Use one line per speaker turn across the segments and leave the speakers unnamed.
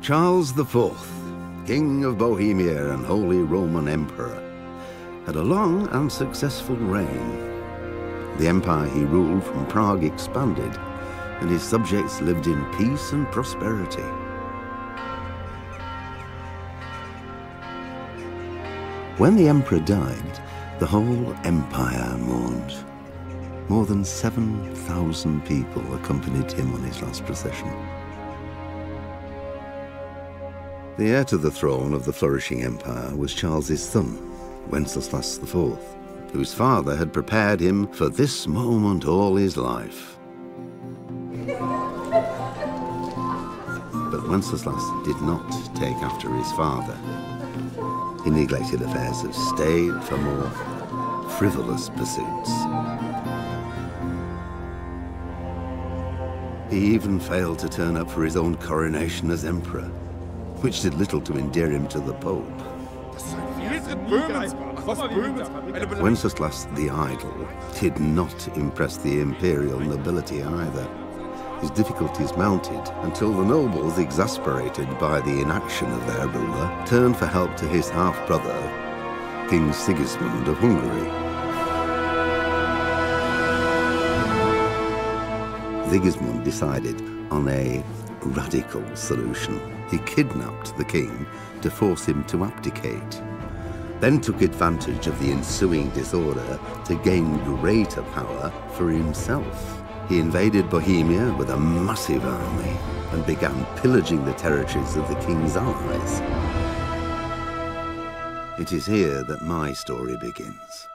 Charles IV, King of Bohemia and Holy Roman Emperor, had a long and successful reign. The empire he ruled from Prague expanded, and his subjects lived in peace and prosperity. When the emperor died, the whole empire mourned. More than 7,000 people accompanied him on his last procession. The heir to the throne of the flourishing empire was Charles's son, Wenceslas IV, whose father had prepared him for this moment all his life. But Wenceslas did not take after his father. He neglected affairs of state for more frivolous pursuits. He even failed to turn up for his own coronation as emperor, which did little to endear him to the Pope. Wenceslas the Idle did not impress the imperial nobility either. His difficulties mounted until the nobles, exasperated by the inaction of their ruler, turned for help to his half-brother, King Sigismund of Hungary. Sigismund decided on a radical solution. He kidnapped the king to force him to abdicate, then took advantage of the ensuing disorder to gain greater power for himself. He invaded Bohemia with a massive army and began pillaging the territories of the king's allies. It is here that my story begins.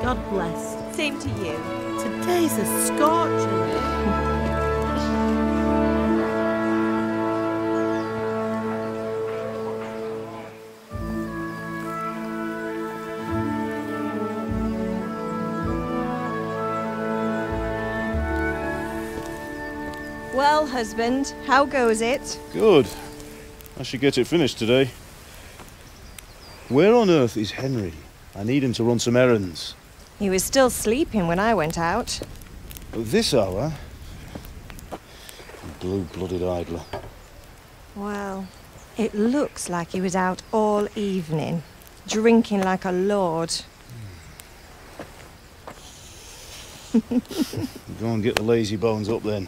God bless. Same to you. Today's a scorcher.
Well, husband, how goes it?
Good. I should get it finished today. Where on earth is Henry? I need him to run some errands.
He was still sleeping when I went out.
At this hour? Blue-blooded idler.
Well, it looks like he was out all evening, drinking like a lord.
Go and get the lazy bones up then.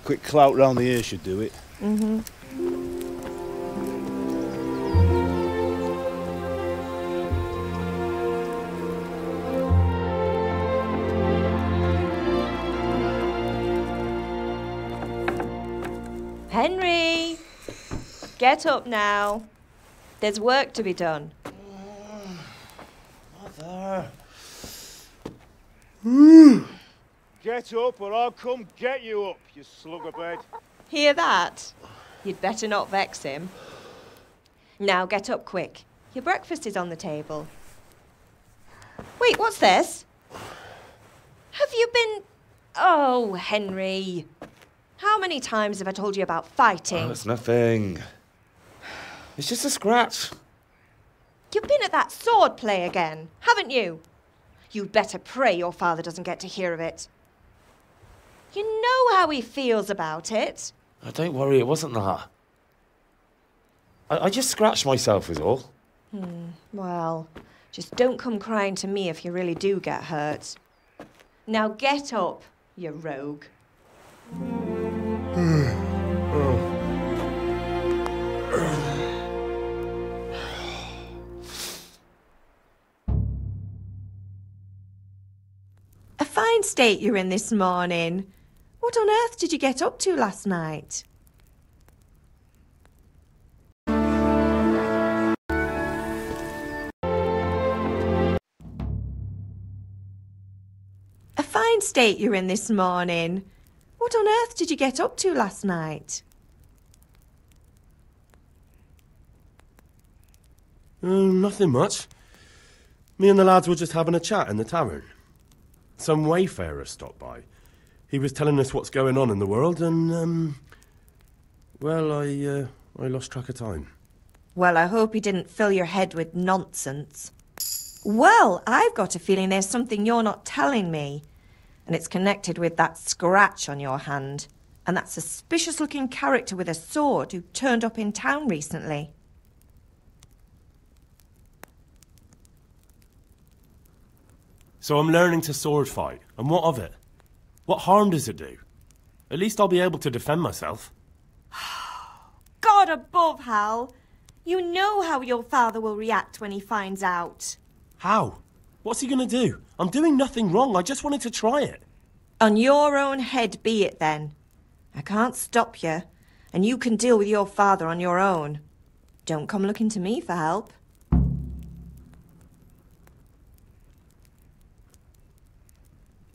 Quick clout round the ear should do it.
Mm-hmm. Henry! Get up now. There's work to be done.
Mother. Get up or I'll come get you up, you slugabed.
Hear that? You'd better not vex him. Now get up quick. Your breakfast is on the table. Wait, what's this? Have you been... Oh, Henry. How many times have I told you about fighting?
Oh, it's nothing. It's just a scratch.
You've been at that sword play again, haven't you? You'd better pray your father doesn't get to hear of it. You know how he feels about it.
Oh, don't worry, it wasn't that. I just scratched myself is all.
Well, just don't come crying to me if you really do get hurt. Now get up, you rogue. A fine state you're in this morning. What on earth did you get up to last night? A fine state you're in this morning. What on earth did you get up to last night?
Nothing much. Me and the lads were just having a chat in the tavern. Some wayfarer stopped by. He was telling us what's going on in the world and, well, I lost track of time.
Well, I hope he didn't fill your head with nonsense. Well, I've got a feeling there's something you're not telling me. And it's connected with that scratch on your hand. And that suspicious-looking character with a sword who turned up in town recently.
So I'm learning to sword fight, and what of it? What harm does it do? At least I'll be able to defend myself.
God above, Hal. You know how your father will react when he finds out.
How? What's he going to do? I'm doing nothing wrong, I just wanted to try it.
On your own head be it then. I can't stop you, and you can deal with your father on your own. Don't come looking to me for help.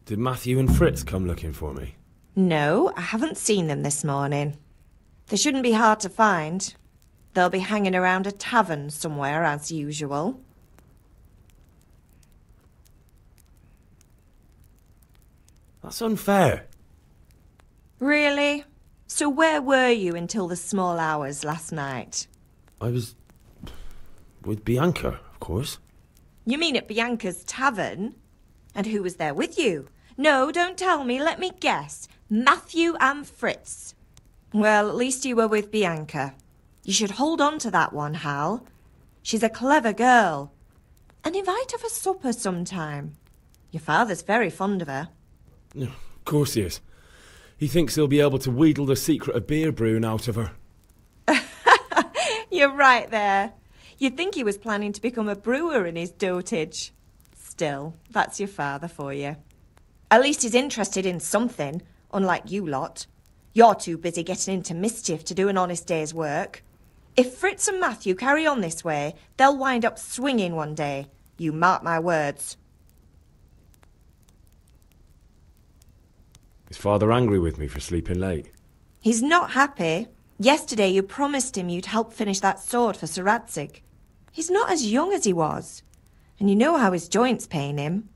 Did Matthew and Fritz come looking for me?
No, I haven't seen them this morning. They shouldn't be hard to find. They'll be hanging around a tavern somewhere as usual.
That's unfair.
Really? So where were you until the small hours last night?
I was... with Bianca, of course.
You mean at Bianca's tavern? And who was there with you? No, don't tell me, let me guess. Matthew and Fritz. Well, at least you were with Bianca. You should hold on to that one, Hal. She's a clever girl. And invite her for supper sometime. Your father's very fond of her.
Of course he is. He thinks he'll be able to wheedle the secret of beer brewing out of her.
You're right there. You'd think he was planning to become a brewer in his dotage. Still, that's your father for you. At least he's interested in something, unlike you lot. You're too busy getting into mischief to do an honest day's work. If Fritz and Matthew carry on this way, they'll wind up swinging one day. You mark my words.
Is father angry with me for sleeping late?
He's not happy. Yesterday you promised him you'd help finish that sword for Sir Radzig. He's not as young as he was. And you know how his joints pain him.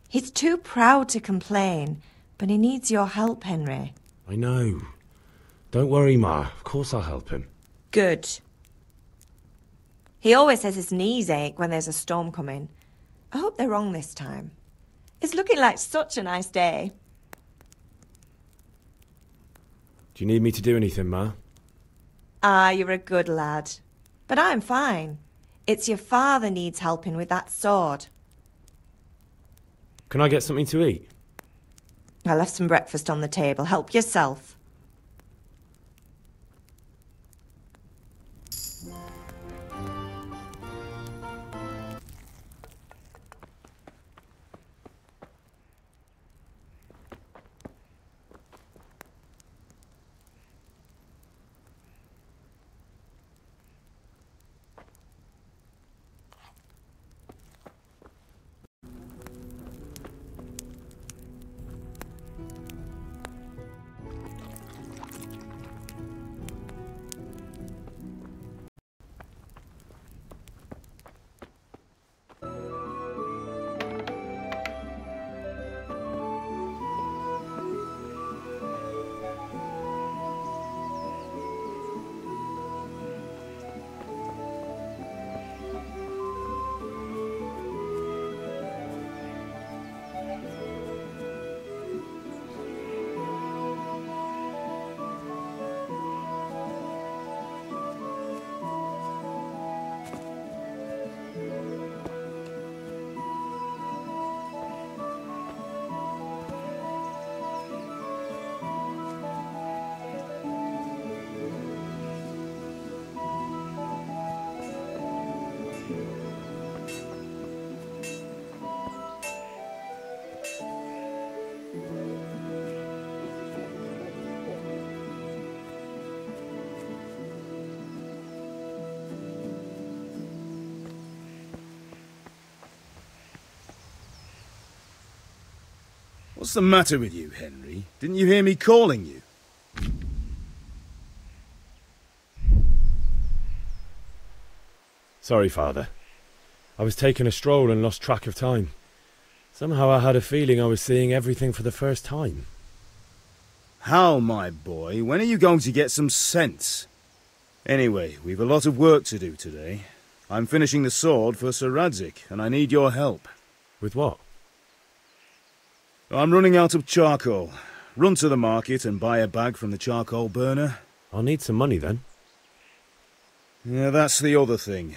He's too proud to complain, but he needs your help, Henry.
I know. Don't worry, Ma. Of course I'll help him.
Good. He always says his knees ache when there's a storm coming. I hope they're wrong this time. It's looking like such a nice day.
Do you need me to do anything, Ma?
Ah, you're a good lad. But I'm fine. It's your father needs helping with that sword.
Can I get something to eat?
I left some breakfast on the table. Help yourself.
What's the matter with you, Henry? Didn't you hear me calling you?
Sorry, Father. I was taking a stroll and lost track of time. Somehow I had a feeling I was seeing everything for the first time.
Hal, my boy, when are you going to get some sense? Anyway, we've a lot of work to do today. I'm finishing the sword for Sir Radzig, and I need your help.
With what?
I'm running out of charcoal. Run to the market and buy a bag from the charcoal burner.
I'll need some money then.
Yeah, that's the other thing.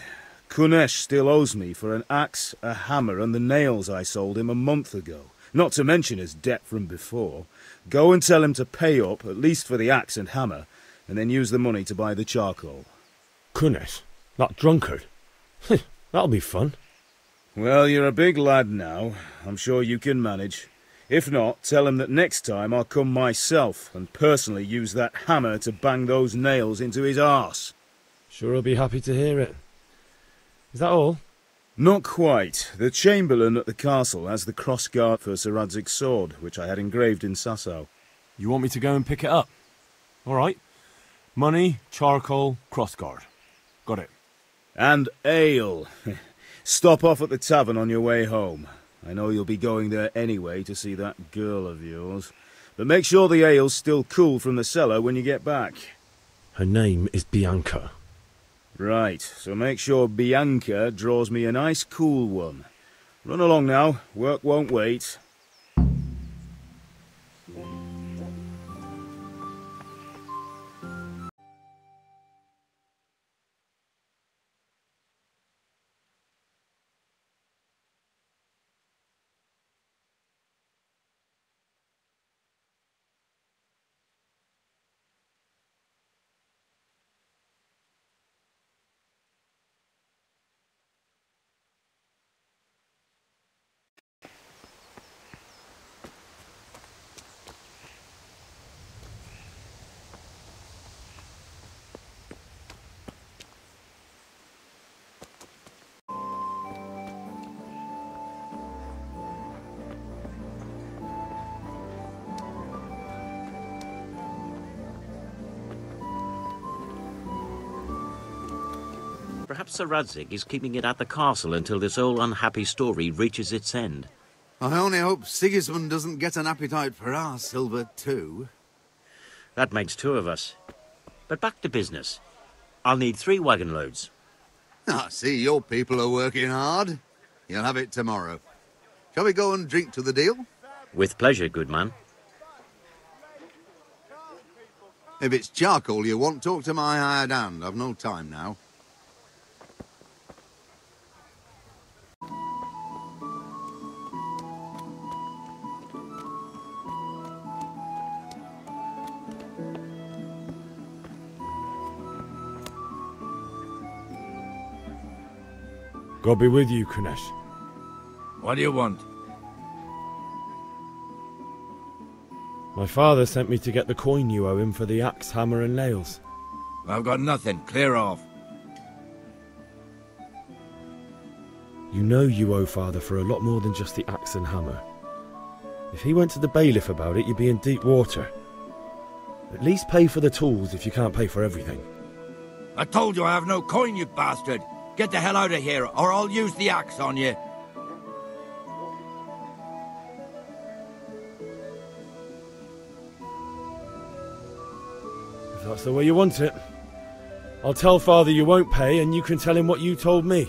Kunesh still owes me for an axe, a hammer, and the nails I sold him a month ago. Not to mention his debt from before. Go and tell him to pay up, at least for the axe and hammer, and then use the money to buy the charcoal.
Kunesh? That drunkard? That'll be fun.
Well, you're a big lad now. I'm sure you can manage. If not, tell him that next time I'll come myself and personally use that hammer to bang those nails into his arse.
Sure he'll be happy to hear it. Is that all?
Not quite. The Chamberlain at the castle has the crossguard for Sir Radzig's sword, which I had engraved in Sasau.
You want me to go and pick it up? All right. Money, charcoal, crossguard. Got it.
And ale. Stop off at the tavern on your way home. I know you'll be going there anyway to see that girl of yours. But make sure the ale's still cool from the cellar when you get back.
Her name is Bianca.
Right, so make sure Bianca draws me a nice cool one. Run along now, work won't wait.
Perhaps Sir Radzig is keeping it at the castle until this whole unhappy story reaches its end.
I only hope Sigismund doesn't get an appetite for our silver too.
That makes 2 of us. But back to business. I'll need 3 wagon loads.
I see your people are working hard. You'll have it tomorrow. Shall we go and drink to the deal?
With pleasure, good man.
If it's charcoal you want, talk to my hired hand. I've no time now.
God be with you, Kunesh.
What do you want?
My father sent me to get the coin you owe him for the axe, hammer and nails.
I've got nothing. Clear off.
You know you owe father for a lot more than just the axe and hammer. If he went to the bailiff about it, you'd be in deep water. At least pay for the tools if you can't pay for everything.
I told you I have no coin, you bastard. Get the hell out of here, or I'll use the axe on you.
If that's the way you want it, I'll tell father you won't pay and you can tell him what you told me.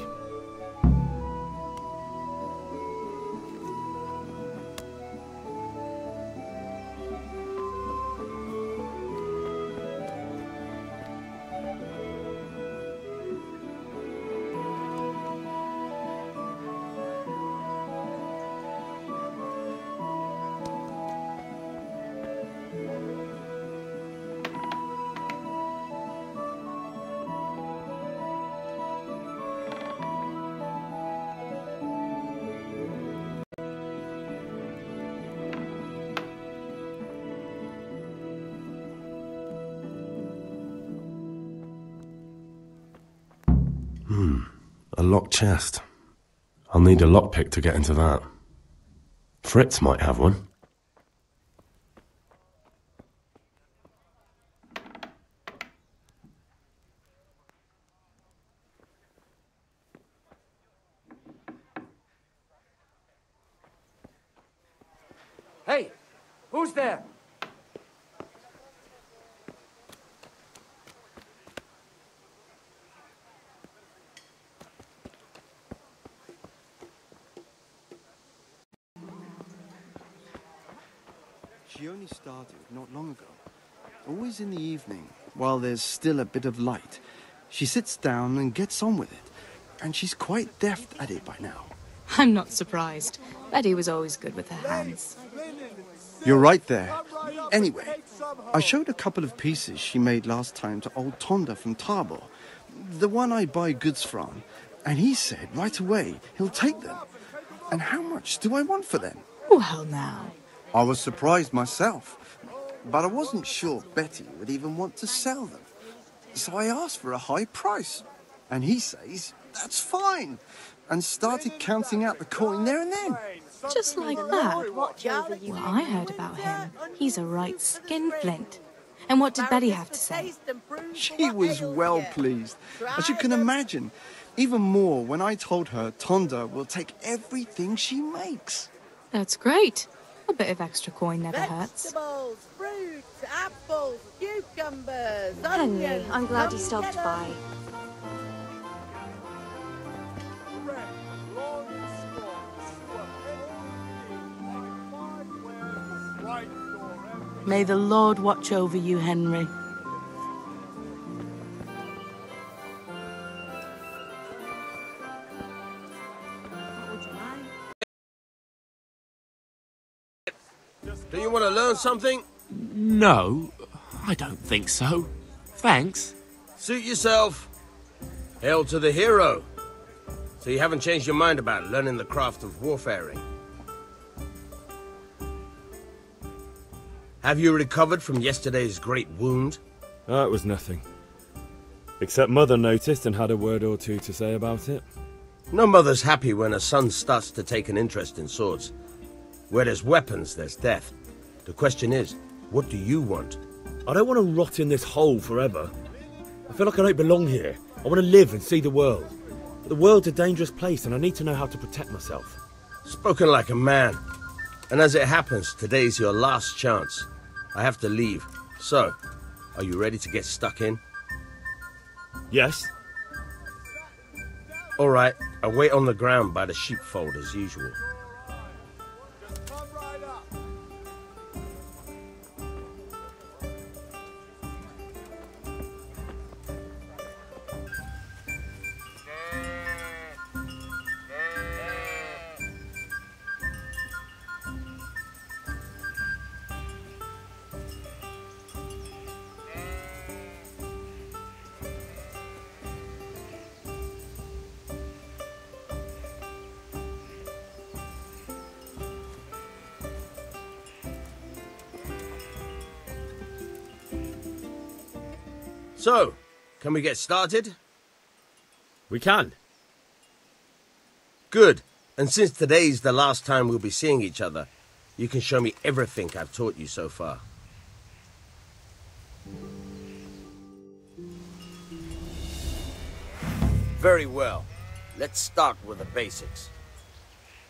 A locked chest. I'll need a lockpick to get into that. Fritz might have one.
Hey, who's there?
She only started not long ago. Always in the evening, while there's still a bit of light, she sits down and gets on with it. And she's quite deft at it by now.
I'm not surprised. Betty was always good with her hands.
You're right there. Anyway, I showed a couple of pieces she made last time to old Tonda from Tabor, the one I buy goods from, and he said right away he'll take them. And how much do I want for them?
Well, now.
I was surprised myself, but I wasn't sure Betty would even want to sell them. So I asked for a high price, and he says that's fine, and started counting out the coin there and then.
Just like that. Well, I heard about him. He's a right skinflint. And what did Betty have to say?
She was well pleased, as you can imagine. Even more when I told her Tonda will take everything she makes.
That's great. A bit of extra coin never hurts.
Vegetables, fruits, apples, cucumbers,
Henry,
onions.
I'm glad you stopped by.
May the Lord watch over you, Henry.
Do you want to learn something?
No, I don't think so. Thanks.
Suit yourself. Hail to the hero. So you haven't changed your mind about learning the craft of warfaring? Have you recovered from yesterday's great wound?
It was nothing. Except Mother noticed and had a word or two to say about it.
No mother's happy when a son starts to take an interest in swords. Where there's weapons, there's death. The question is, what do you want?
I don't want to rot in this hole forever. I feel like I don't belong here. I want to live and see the world. But the world's a dangerous place and I need to know how to protect myself.
Spoken like a man. And as it happens, today's your last chance. I have to leave. So, are you ready to get stuck in?
Yes.
All right, I'll wait on the ground by the sheepfold as usual. So, can we get started?
We can.
Good. And since today's the last time we'll be seeing each other, you can show me everything I've taught you so far. Very well. Let's start with the basics.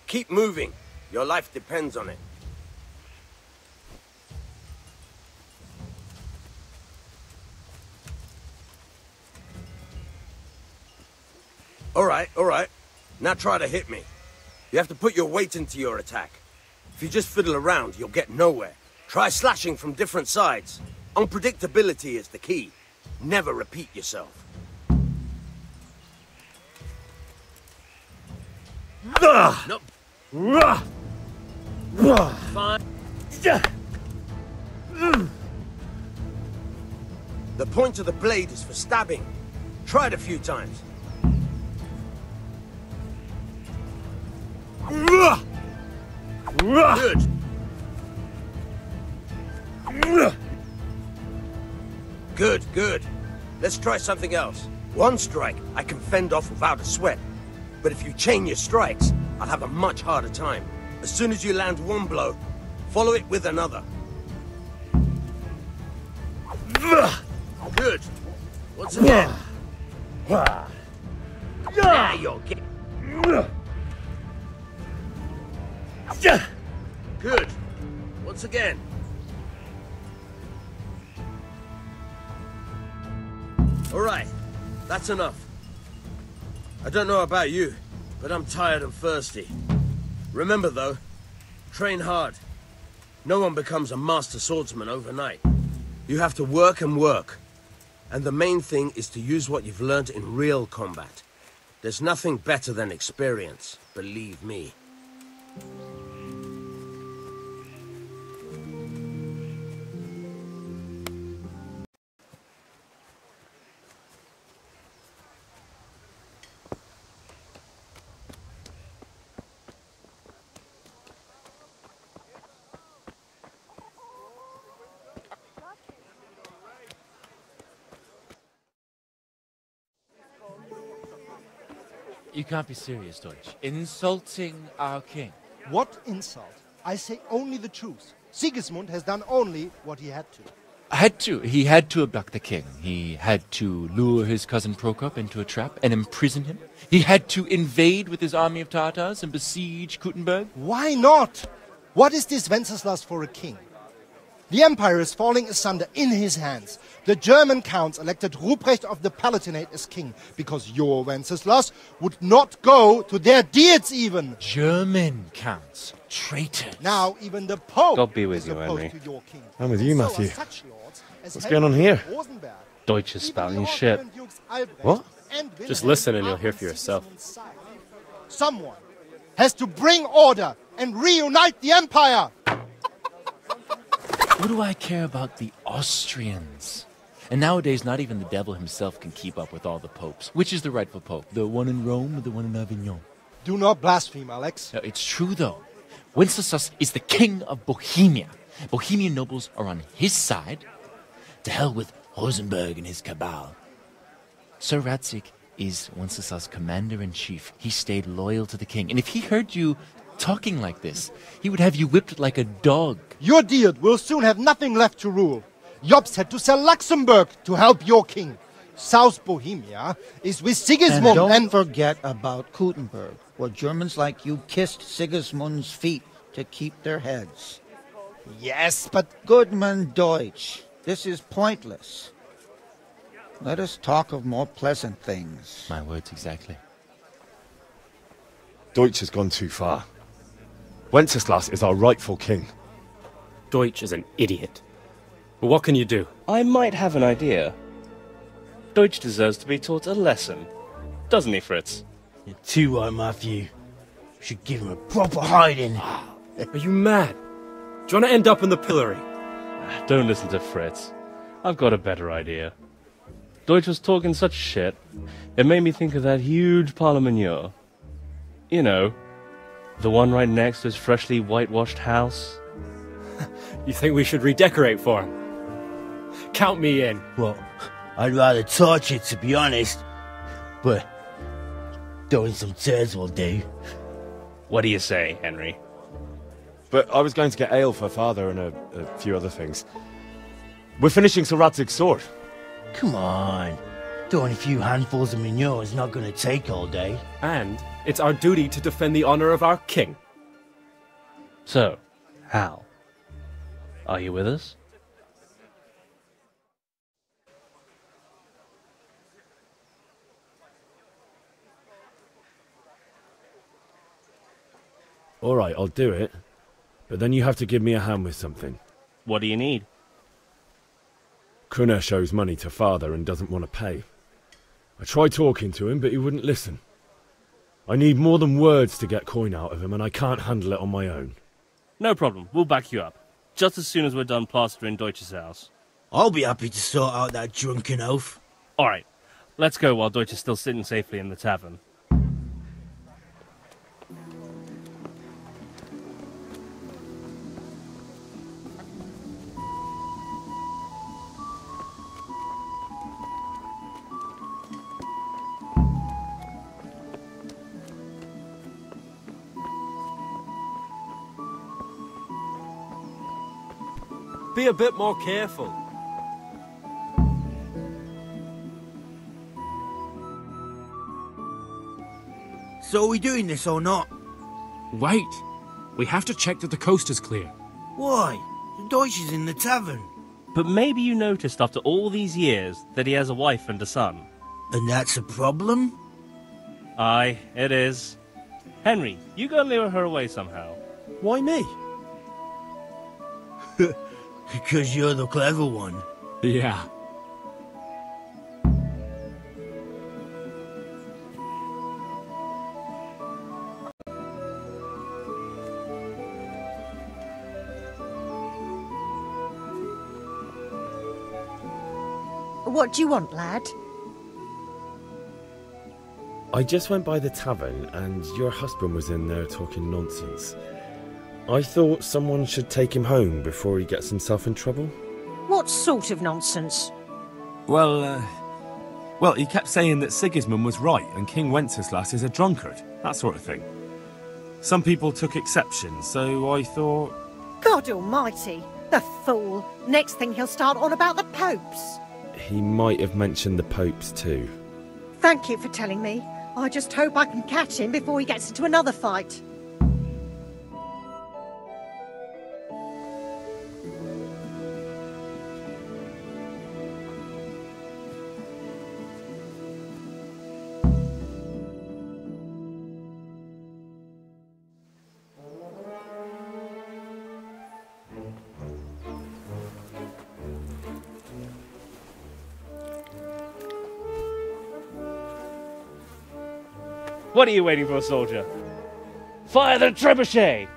Keep moving. Your life depends on it. All right. Now try to hit me. You have to put your weight into your attack. If you just fiddle around, you'll get nowhere. Try slashing from different sides. Unpredictability is the key. Never repeat yourself. No. Fine. The point of the blade is for stabbing. Try it a few times. Good. Good. Let's try something else. One strike I can fend off without a sweat. But if you chain your strikes, I'll have a much harder time. As soon as you land one blow, follow it with another. Good. Once again. Now you're getting... Good. Once again. All right, that's enough. I don't know about you, but I'm tired and thirsty. Remember though, train hard. No one becomes a master swordsman overnight. You have to work and work. And the main thing is to use what you've learned in real combat. There's nothing better than experience, believe me.
You can't be serious, Deutsch. Insulting our king.
What insult? I say only the truth. Sigismund has done only what he had to.
He had to abduct the king. He had to lure his cousin Prokop into a trap and imprison him. He had to invade with his army of Tartars and besiege Kuttenberg.
Why not? What is this Wenceslas for a king? The empire is falling asunder in his hands. The German counts elected Ruprecht of the Palatinate as king because your Wenceslas would not go to their deeds even.
German counts. Traitors.
Now even the Pope
God be with
is
you,
opposed
Henry.
to your king.
I'm with you,
So are
Matthew.
such lords as
What's
Henry
going on here?
of Rosenberg.
Deutsch is spouting shit.
What?
Just listen and you'll hear for yourself.
Someone has to bring order and reunite the empire.
What do I care about the Austrians? And nowadays, not even the devil himself can keep up with all the popes. Which is the rightful pope? The one in Rome or the one in Avignon?
Do not blaspheme, Alex.
No, it's true, though. Wenceslas is the king of Bohemia. Bohemian nobles are on his side. To hell with Rosenberg and his cabal. Sir Radzig is Wenceslas' commander-in-chief. He stayed loyal to the king. And if he heard you talking like this, he would have you whipped like a dog.
Your Diet will soon have nothing left to rule. Jobst had to sell Luxembourg to help your king. South Bohemia is with Sigismund
and don't forget about Kuttenberg, where Germans like you kissed Sigismund's feet to keep their heads.
Yes, but...
Goodman Deutsch, this is pointless. Let us talk of more pleasant things.
My words exactly.
Deutsch has gone too far. Wenceslas is our rightful king.
Deutsch is an idiot. But what can you do? I might have an idea. Deutsch deserves to be taught a lesson. Doesn't he, Fritz?
You're too right, Matthew. Should give him a proper hiding.
Are you mad? Do you want to end up in the pillory? Don't listen to Fritz. I've got a better idea. Deutsch was talking such shit, it made me think of that huge parliament. You know, the one right next to his freshly whitewashed house.
You think we should redecorate for him? Count me in.
Well, I'd rather torch it, to be honest. But throwing some tears will do.
What do you say, Henry?
But I was going to get ale for father and a few other things. We're finishing Sir Radzig's sword.
Come on. Throwing a few handfuls of manure is not going to take all day.
And it's our duty to defend the honor of our king. So, Hal, are you with us?
All right, I'll do it. But then you have to give me a hand with something.
What do you need?
Kunesh owes money to father and doesn't want to pay. I tried talking to him, but he wouldn't listen. I need more than words to get coin out of him, and I can't handle it on my own.
No problem, we'll back you up. Just as soon as we're done plastering Deutsch's house.
I'll be happy to sort out that drunken oaf.
Alright, let's go while Deutsch is still sitting safely in the tavern.
Be a bit more careful.
So are we doing this or not?
Wait! We have to check that the coast is clear.
Why? The Deutsch is in the tavern.
But maybe you noticed after all these years that he has a wife and a son.
And that's a problem?
Aye, it is. Henry, you go and lure her away somehow.
Why me?
Because you're the clever one.
Yeah.
What do you want, lad?
I just went by the tavern and your husband was in there talking nonsense. I thought someone should take him home before he gets himself in trouble.
What sort of nonsense?
Well, he kept saying that Sigismund was right and King Wenceslas is a drunkard, that sort of thing. Some people took exception, so I thought...
God almighty, the fool. Next thing he'll start on about the popes.
He might have mentioned the popes too.
Thank you for telling me. I just hope I can catch him before he gets into another fight.
What are you waiting for, soldier? Fire the trebuchet!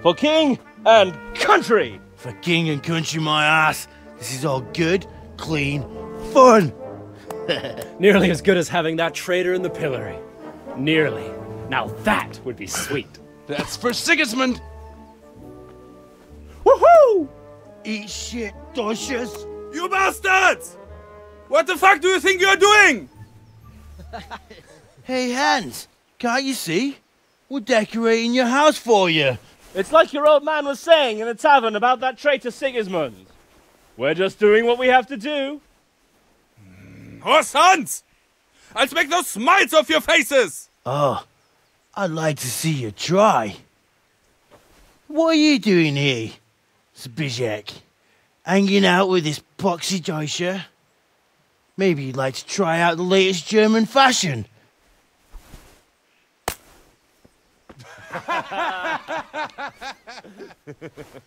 For king and country!
For king and country, my ass. This is all good, clean, fun.
Nearly as good as having that traitor in the pillory. Nearly. Now that would be sweet.
That's for Sigismund!
Woohoo! Eat shit, Deutsches.
You bastards! What the fuck do you think you're doing?
Hey, Hans, can't you see? We're decorating your house for you.
It's like your old man was saying in the tavern about that traitor Sigismund. We're just doing what we have to do.
Oh, sons! I'll make those smiles off your faces!
Oh, I'd like to see you try. What are you doing here, Zbigniew? Hanging out with this poxy Deutscher? Maybe you'd like to try out the latest German fashion.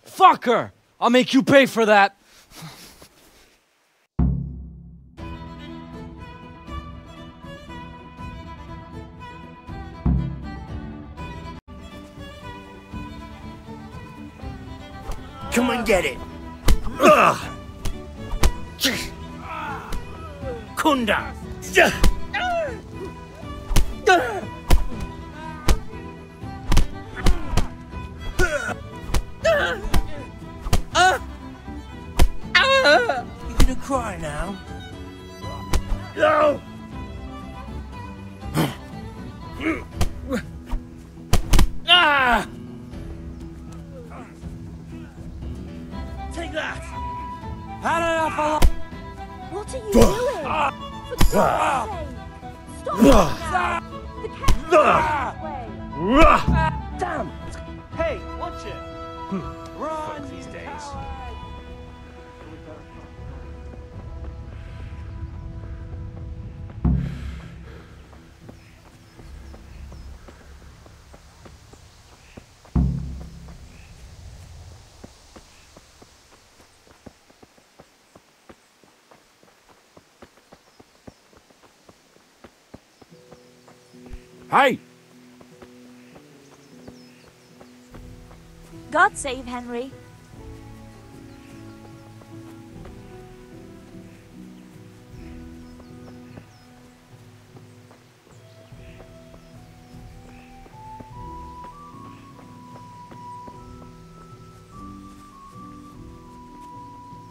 Fuck her! I'll make you pay for that!
Come and get it! Kunda! You gonna cry now? No! Take that!
What are you doing? For God's sake! Stop! The cat's way!
Damn! Hey, watch it! Run these days.
Hey!
God save Henry.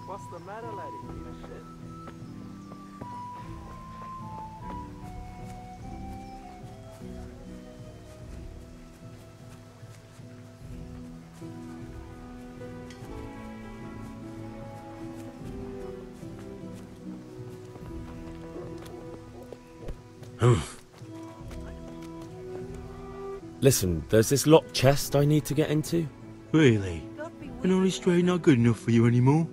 What's the matter, lady? You a shit?
Listen, there's this locked chest I need to get into.
Really? And are his trade not good enough for you anymore?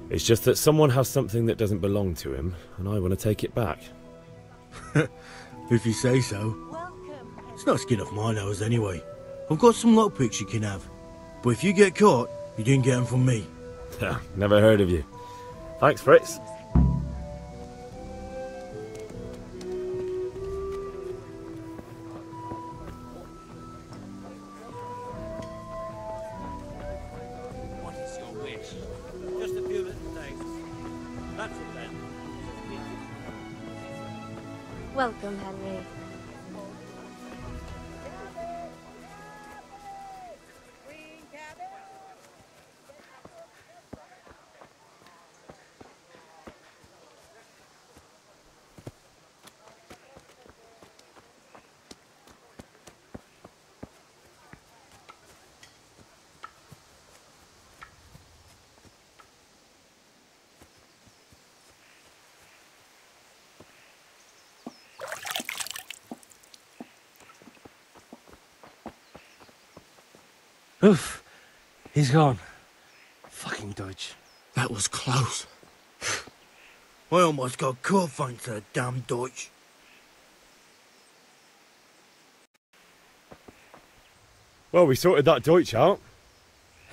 It's just that someone has something that doesn't belong to him, and I want to take it back.
If you say so. It's not skin off my nose anyway. I've got some lockpicks you can have. But if you get caught, you didn't get them from me.
Never heard of you. Thanks, Fritz.
What is your wish? Just a few little things. That's it then.
Welcome, Henry.
Oof. He's gone. Fucking Deutsch.
That was close. I almost got caught thanks to that damn Deutsch.
Well, we sorted that Deutsch out.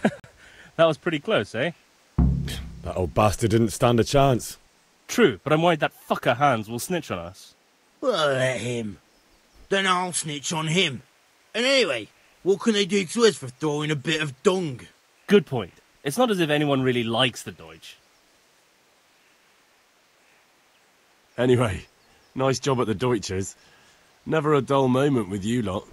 That was pretty close, eh?
That old bastard didn't stand a chance.
True, but I'm worried that fucker Hans will snitch on us.
Well, let him. Then I'll snitch on him. And anyway, what can they do to us for throwing a bit of dung?
Good point. It's not as if anyone really likes the Deutsch.
Anyway, nice job at the Deutschers. Never a dull moment with you lot.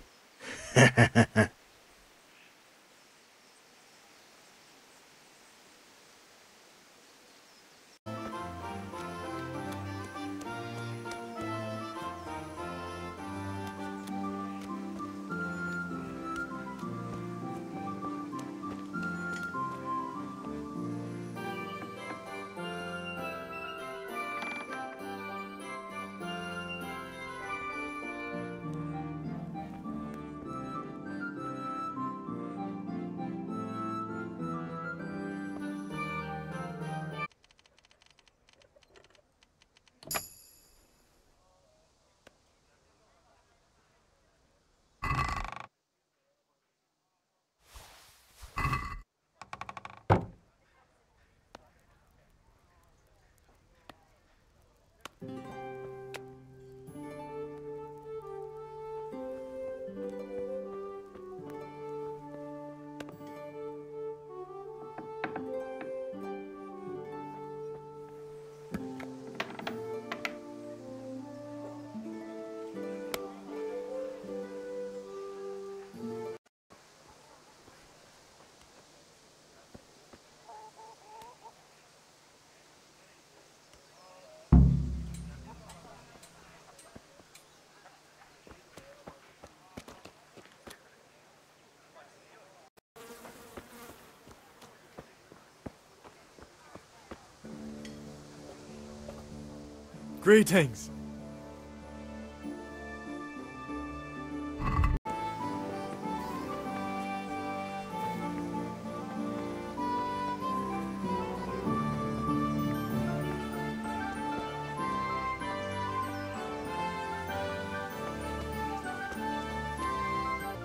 Greetings.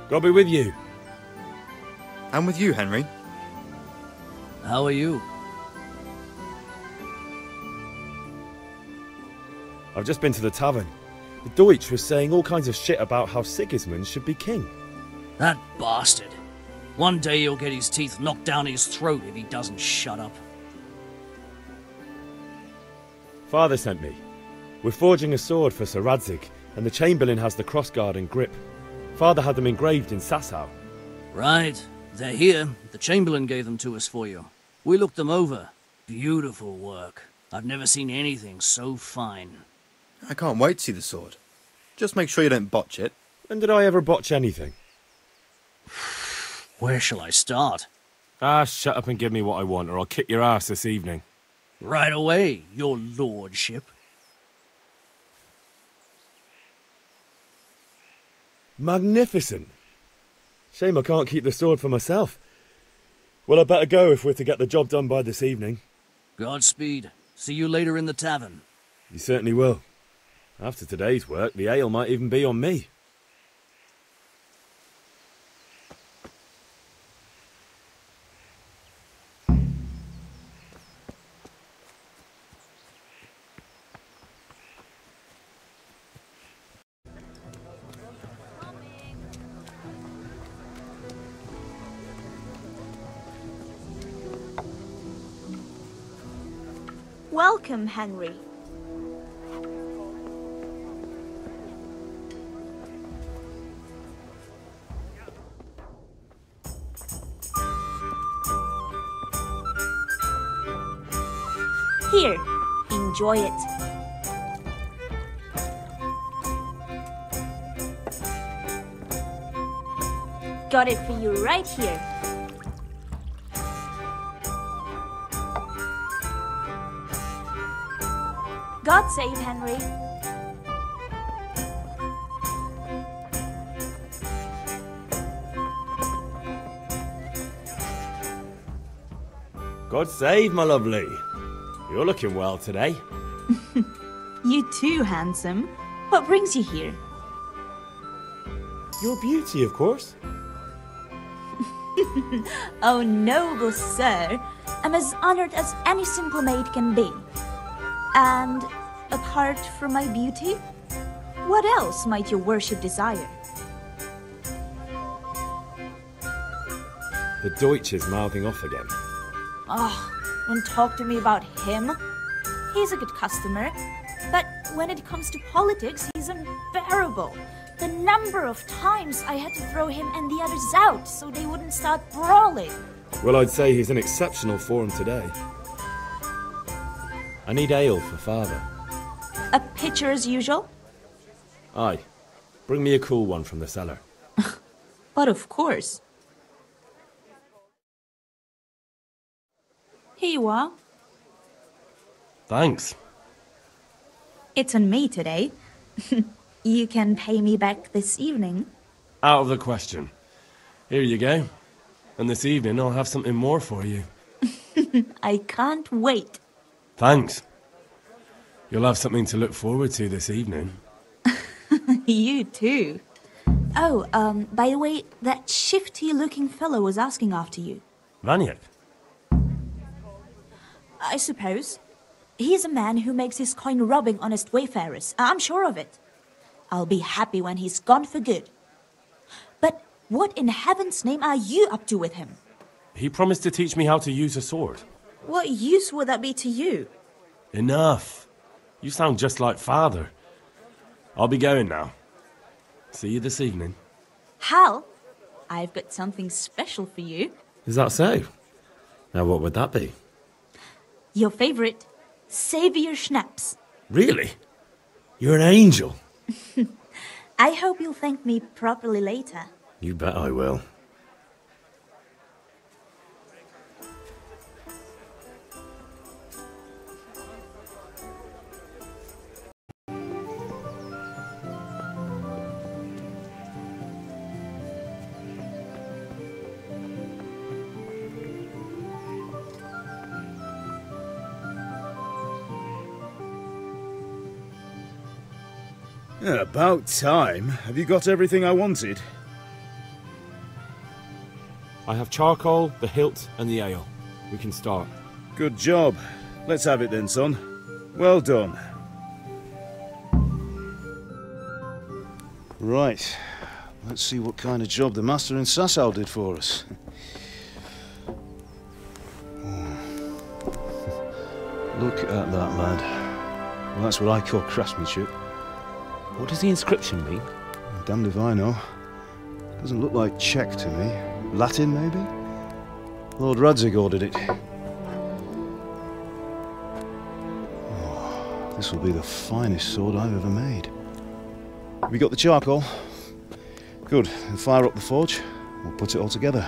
God be with you.
And with you, Henry.
How are you?
I've just been to the tavern. The Deutsch was saying all kinds of shit about how Sigismund should be king.
That bastard. One day he'll get his teeth knocked down his throat if he doesn't shut up.
Father sent me. We're forging a sword for Sir Radzig, and the Chamberlain has the crossguard and grip. Father had them engraved in Sasau.
Right. They're here. The Chamberlain gave them to us for you. We looked them over. Beautiful work. I've never seen anything so fine.
I can't wait to see the sword. Just make sure you don't botch it.
When did I ever botch anything?
Where shall I start?
Shut up and give me what I want, or I'll kick your ass this evening.
Right away, your lordship.
Magnificent. Shame I can't keep the sword for myself. Well, I better go if we're to get the job done by this evening.
Godspeed. See you later in the tavern.
You certainly will. After today's work, the ale might even be on me.
Welcome, Henry. Here, enjoy it. Got it for you right here. God save Henry.
God save, my lovely. You're looking well today.
You too, handsome. What brings you here?
Your beauty, of course.
Oh, noble sir, I'm as honored as any simple maid can be. And apart from my beauty, what else might your worship desire?
The Deutsch is mouthing off again.
Oh, don't talk to me about him. He's a good customer, but when it comes to politics, he's unbearable. The number of times I had to throw him and the others out so they wouldn't start brawling.
Well, I'd say he's in exceptional form today. I need ale for father.
A pitcher as usual?
Aye. Bring me a cool one from the cellar.
But of course. Here you are.
Thanks.
It's on me today. You can pay me back this evening.
Out of the question. Here you go. And this evening I'll have something more for you.
I can't wait.
Thanks. You'll have something to look forward to this evening.
You too. Oh, by the way, that shifty-looking fellow was asking after you.
Vaniak?
I suppose. He's a man who makes his coin robbing honest wayfarers. I'm sure of it. I'll be happy when he's gone for good. But what in heaven's name are you up to with him?
He promised to teach me how to use a sword.
What use would that be to you?
Enough. You sound just like father. I'll be going now. See you this evening.
Hal, I've got something special for you.
Is that so? Now what would that be?
Your favorite, Savior Schnapps.
Really? You're an angel.
I hope you'll thank me properly later.
You bet I will.
Yeah, about time. Have you got everything I wanted?
I have charcoal, the hilt, and the ale. We can start.
Good job. Let's have it then, son. Well done. Right. Let's see what kind of job the master in Sasau did for us. Look at that, lad. Well, that's what I call craftsmanship.
What does the inscription mean?
Damned if I know. Doesn't look like Czech to me. Latin, maybe? Lord Radzig ordered it. Oh, this will be the finest sword I've ever made. Have you got the charcoal? Good. Then fire up the forge. We'll put it all together.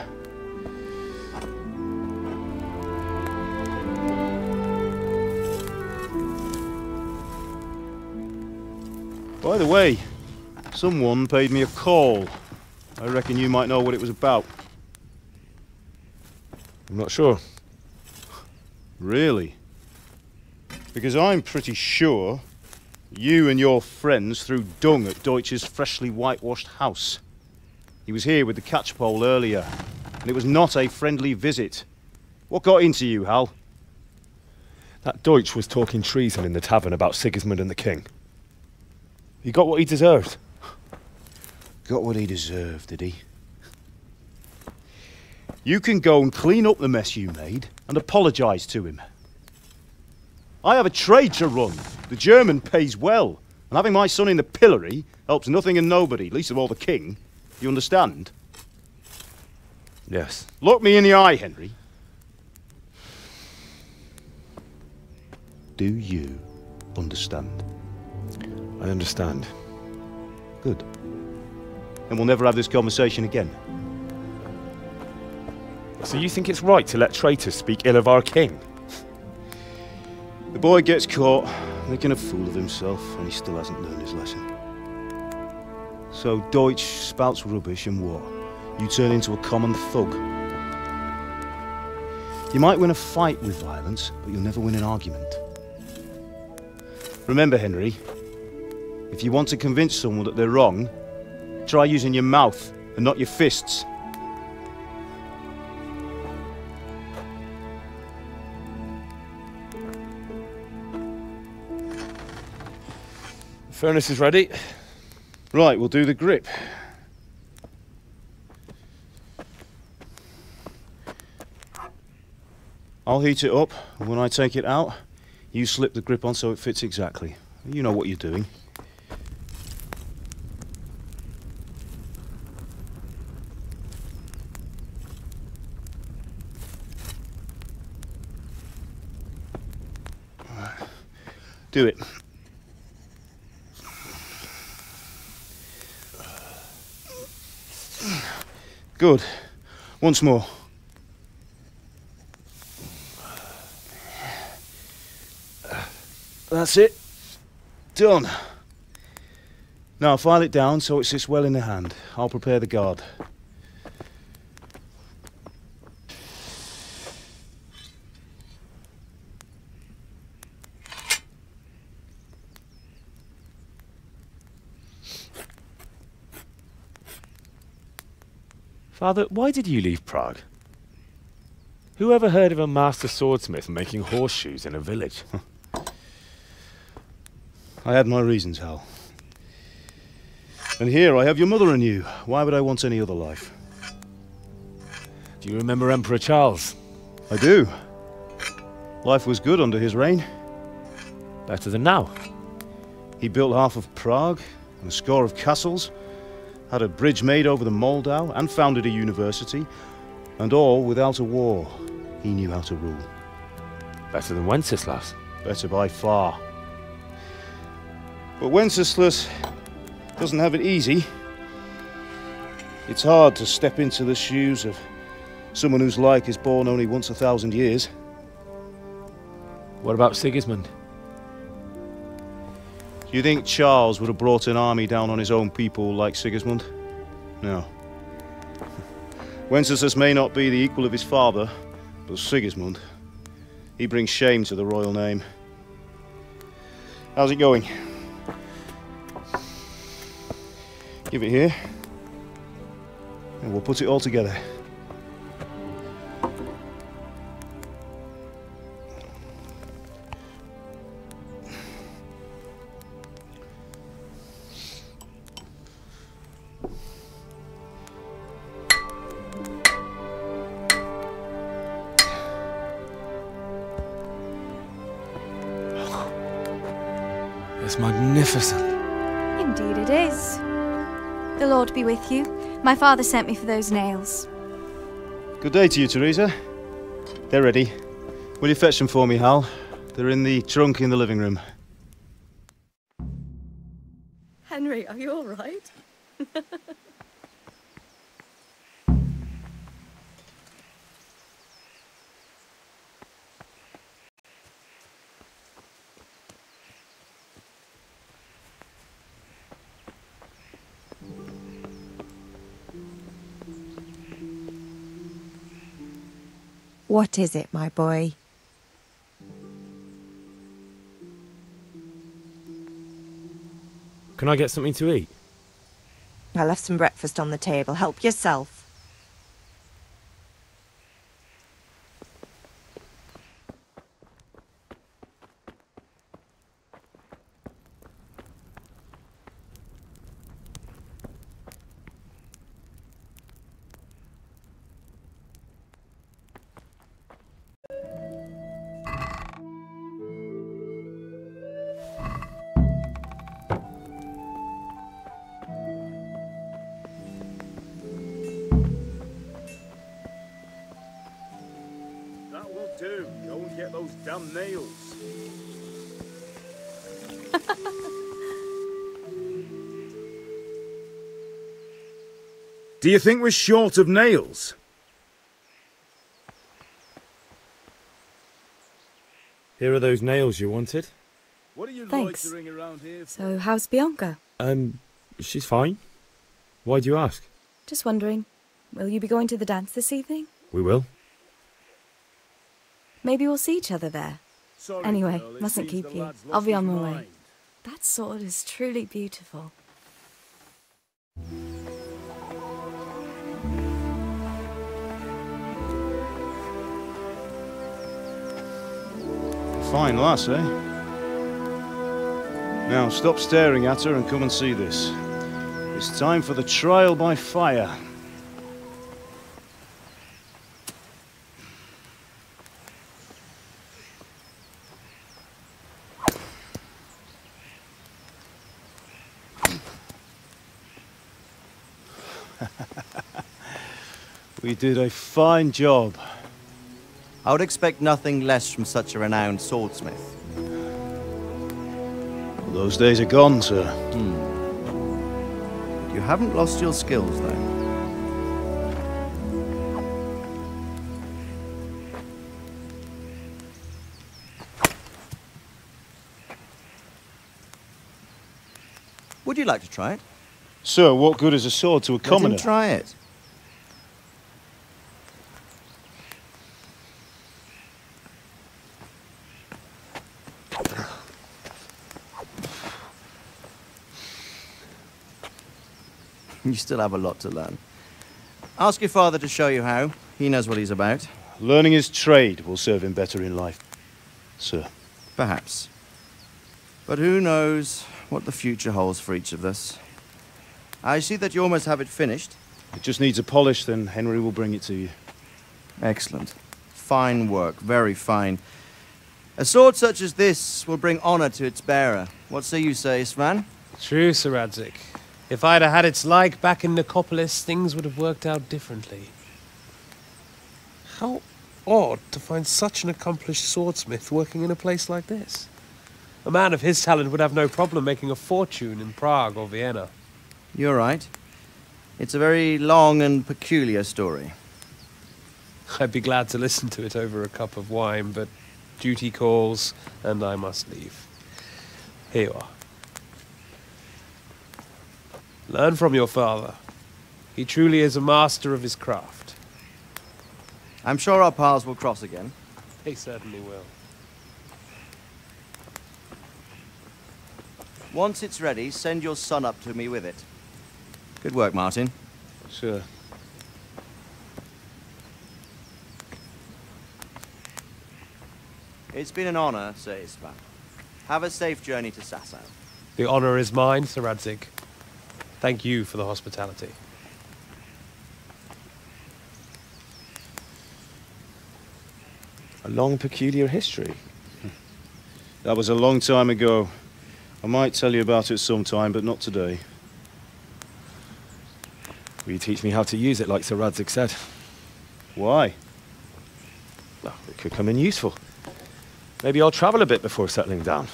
By the way, someone paid me a call. I reckon you might know what it was about.
I'm not sure.
Really? Because I'm pretty sure you and your friends threw dung at Deutsch's freshly whitewashed house. He was here with the catchpole earlier, and it was not a friendly visit. What got into you, Hal?
That Deutsch was talking treason in the tavern about Sigismund and the king. He got what he deserved.
Got what he deserved, did he? You can go and clean up the mess you made and apologise to him. I have a trade to run. The German pays well, and having my son in the pillory helps nothing and nobody, least of all the king. You understand?
Yes.
Look me in the eye, Henry. Do you understand?
I understand.
Good. Then we'll never have this conversation again.
So you think it's right to let traitors speak ill of our king?
The boy gets caught, making a fool of himself, and he still hasn't learned his lesson. So Deutsch spouts rubbish, and what? You turn into a common thug. You might win a fight with violence, but you'll never win an argument. Remember, Henry, if you want to convince someone that they're wrong, try using your mouth and not your fists.
Furnace is ready.
Right, we'll do the grip. I'll heat it up, and when I take it out, you slip the grip on so it fits exactly. You know what you're doing. Do it. Good. Once more. That's it. Done. Now file it down so it sits well in the hand. I'll prepare the guard.
Father, why did you leave Prague? Who ever heard of a master swordsmith making horseshoes in a village?
I had my reasons, Hal. And here I have your mother and you. Why would I want any other life?
Do you remember Emperor Charles?
I do. Life was good under his reign.
Better than now.
He built half of Prague and a score of castles, had a bridge made over the Moldau, and founded a university, and all without a war. He knew how to rule.
Better than Wenceslas.
Better by far. But Wenceslas doesn't have it easy. It's hard to step into the shoes of someone whose like is born only once 1,000 years.
What about Sigismund?
Do you think Charles would have brought an army down on his own people like Sigismund? No. Wenceslas may not be the equal of his father, but Sigismund, he brings shame to the royal name. How's it going? Give it here, and we'll put it all together.
It's magnificent.
Indeed it is. The Lord be with you. My father sent me for those nails.
Good day to you, Teresa. They're ready. Will you fetch them for me, Hal? They're in the trunk in the living room.
Henry, are you all right?
What is it, my boy?
Can I get something to eat?
I left some breakfast on the table. Help yourself.
That will do. Go and get those damn nails.
Do you think we're short of nails?
Here are those nails you wanted.
What are you
Thanks.
loitering around here for?
So, how's Bianca?
She's fine. Why do you ask?
Just wondering, will you be going to the dance this evening?
We will.
Maybe we'll see each other there.
Sorry,
Anyway,
girl, it
mustn't
seems
keep
the
you.
lad's
I'll
lost
be on
his
my way.
mind.
That sword is truly beautiful.
Fine lass, eh? Now stop staring at her and come and see this. It's time for the trial by fire. We did a fine job.
I would expect nothing less from such a renowned swordsmith.
Those days are gone, sir.
You haven't lost your skills, though. Would you like to try it?
Sir, what good is a sword to a commoner?
Let him try it. You still have a lot to learn. Ask your father to show you how. He knows what he's about.
Learning his trade will serve him better in life, sir.
Perhaps. But who knows what the future holds for each of us. I see that you almost have it finished.
It just needs a polish, then Henry will bring it to you.
Excellent. Fine work, very fine. A sword such as this will bring honor to its bearer. What say you, Svan?
True, Sir Radzik. If I'd have had its like back in Nicopolis, things would have worked out differently. How odd to find such an accomplished swordsmith working in a place like this. A man of his talent would have no problem making a fortune in Prague or Vienna.
You're right. It's a very long and peculiar story.
I'd be glad to listen to it over a cup of wine, but duty calls, and I must leave. Here you are. Learn from your father. He truly is a master of his craft.
I'm sure our paths will cross again.
They certainly will.
Once it's ready, send your son up to me with it. Good work, Martin.
Sure.
It's been an honor, Sir Istvan. Have a safe journey to Sasau.
The honor is mine, Sir Radzik. Thank you for the hospitality.
A long, peculiar history.
That was a long time ago. I might tell you about it sometime, but not today.
Will you teach me how to use it, like Sir Radzik said?
Why?
Well, it could come in useful. Maybe I'll travel a bit before settling down.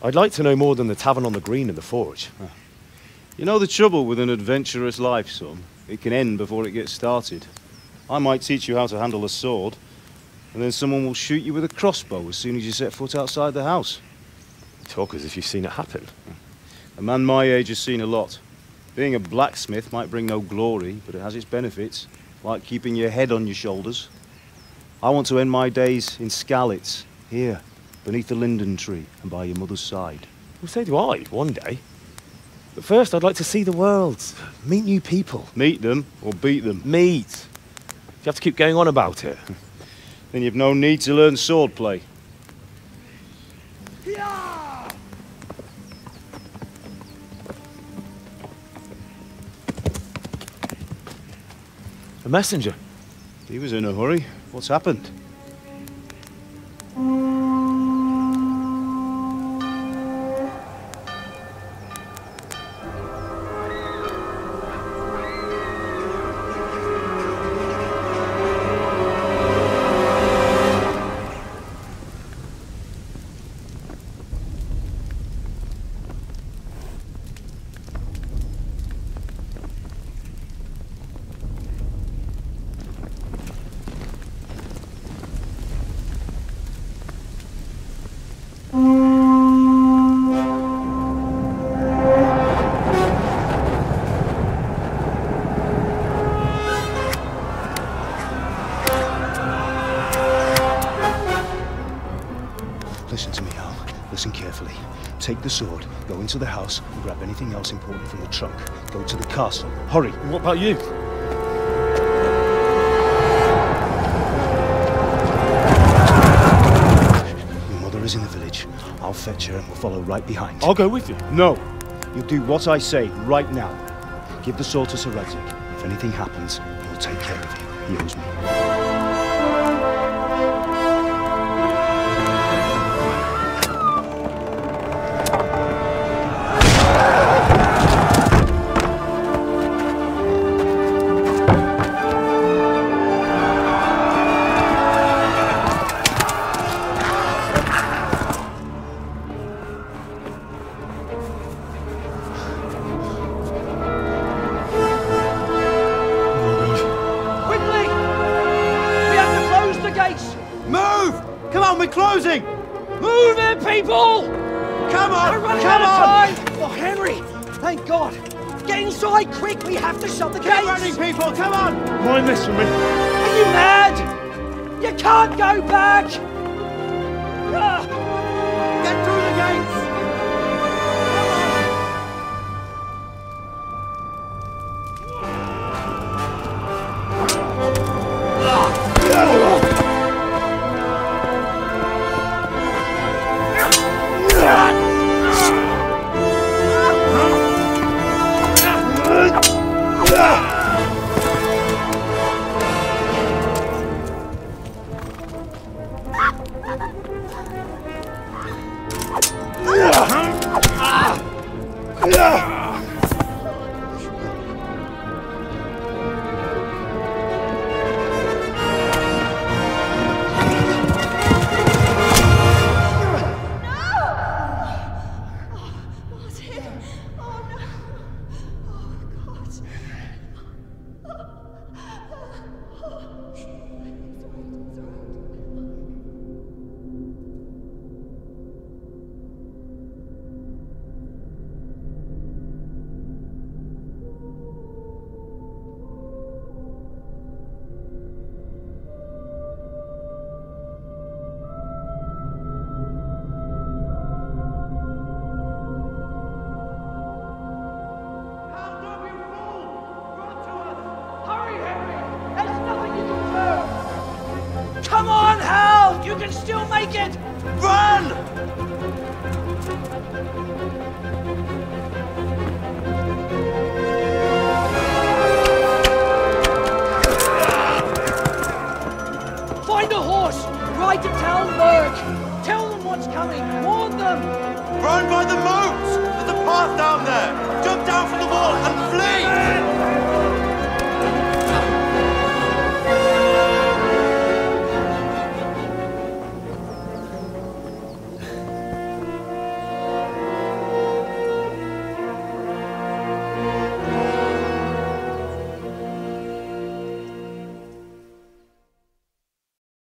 I'd like to know more than the tavern on the green and the forge.
You know the trouble with an adventurous life, son? It can end before it gets started. I might teach you how to handle a sword, and then someone will shoot you with a crossbow as soon as you set foot outside the house.
You talk as if you've seen it happen.
A man my age has seen a lot. Being a blacksmith might bring no glory, but it has its benefits. like keeping your head on your shoulders. I want to end my days in Skalitz, here, beneath the linden tree and by your mother's side.
Well, so do I, one day. But first, I'd like to see the world, meet new people.
Meet them or beat them?
Meet. You have to keep going on about it.
Then you've no need to learn swordplay.
A messenger.
He was in a hurry. What's happened? Listen to me, Al. Listen carefully. Take the sword, go into the house, and grab anything else important from the trunk. Go to the castle. Hurry.
And what about you?
Your mother is in the village. I'll fetch her and we'll follow right behind.
I'll go with you.
No. You'll do what I say right now. Give the sword to Sir Radzik. If anything happens, he'll take care of you. He owes me.
We're closing! Move it, people! Come on! We're running out of time! Oh, Henry! Thank God! Get inside, quick! We have to shut the gates! Keep running, people! Come on!
Why mess with me?
Are you mad? You can't go back! Get through the gates! Come on, Hal! You can still make it! Run! Find a horse! Ride to town, Berg! Tell them what's coming! Warn them! Run by the mine!